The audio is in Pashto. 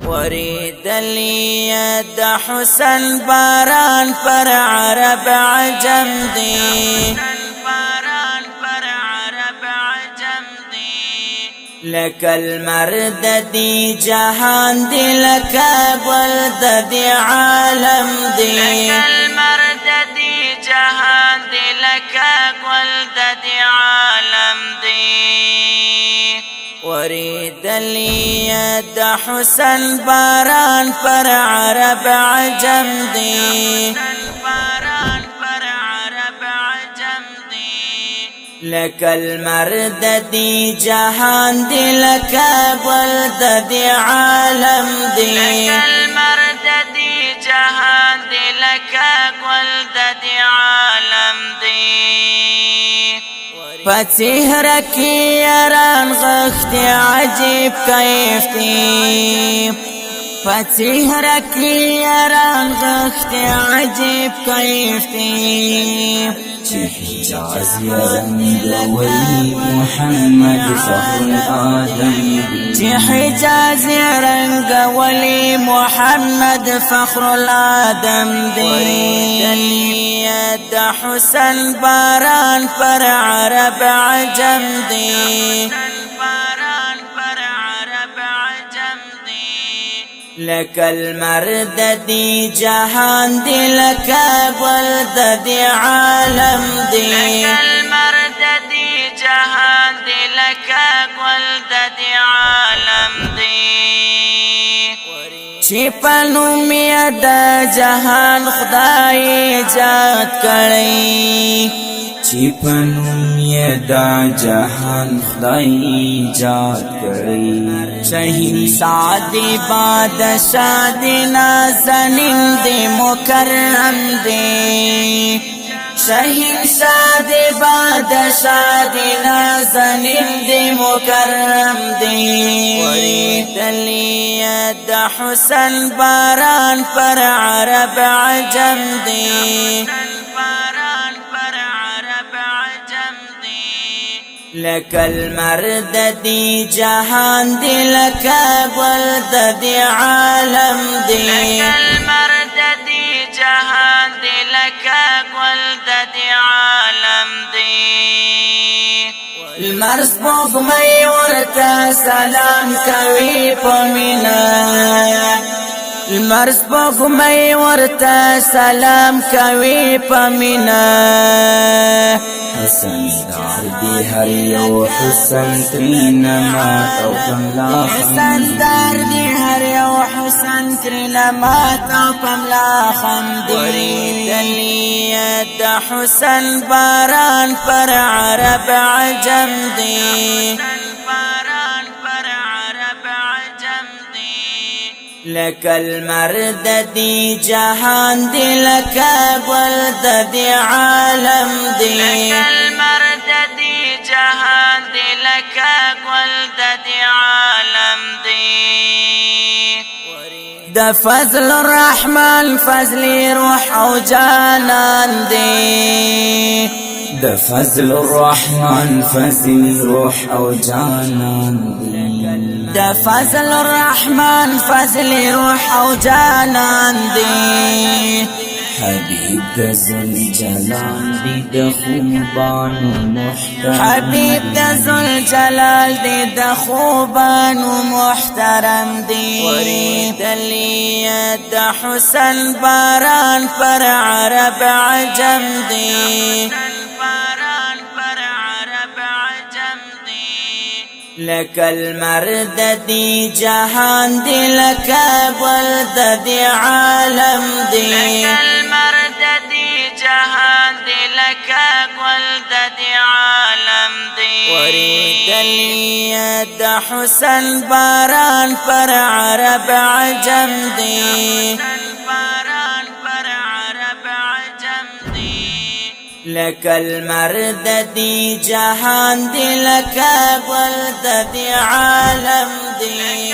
وريدلي د حسن باران پر عرب عجم دی لکه المرد دی جهان دی لکه گل دی عالم دی وريدلي د حسن باران پر عرب عجم دی لکه المرد دی جهان دی لکه گل دی عالم دی پچهر کی یاران غخت عجیب کیف دی پچهر کی یاران غخت عجیب کیف دی حجاز يرنگوي محمد فخر الآدم حجاز يرنگوي محمد فخر الآدم دي د حسن باران پر عرب عجم دي لکه المرد دی جهان دی لکه گل دی عالم دی چی پنوم د جهان خدای ایجاد کړی چی پنوم د جهان خدای ایجاد کړی شهید سعدی بادشاہ دی نازنین دی مکرم دی شهید سعدی بادشاہ دی نازنین دی مکرم دی وريدلي د حسن باران پر عرب عجم دی لکه المرد دی جهان دی لکه گل دی عالم دی المرز بغمی ورطا سلام کوي پمینا المرز بغمی ورطا سلام کوي پمینا حسن دار دی هر یو حسن ترین مات او کملا حسن دار دی هر یو حسن ترین مات او کملا خم وريدلي د حسن باران پر عرب عجم دی لکه المرد دی جهان دی لکه گل دی عالم دی د فضل الرحمن فضل روح او جانان دی د فضل الرحمن فضل روح او جانان دی د فضل الرحمن فضل روح او جانان دی حبيب د ذوالجلال دی د خوبانو محترم حبيب د ذوالجلال دی د خوبانو محترم دی وريدلي د حسن باران پر عرب عجم دی لکه المرد دی جهان دی لکه گل دی عالم دی وريدلي د حسن باران پر عرب عجم دی لکه المرد دی جهان دی لکه گل دی عالم دی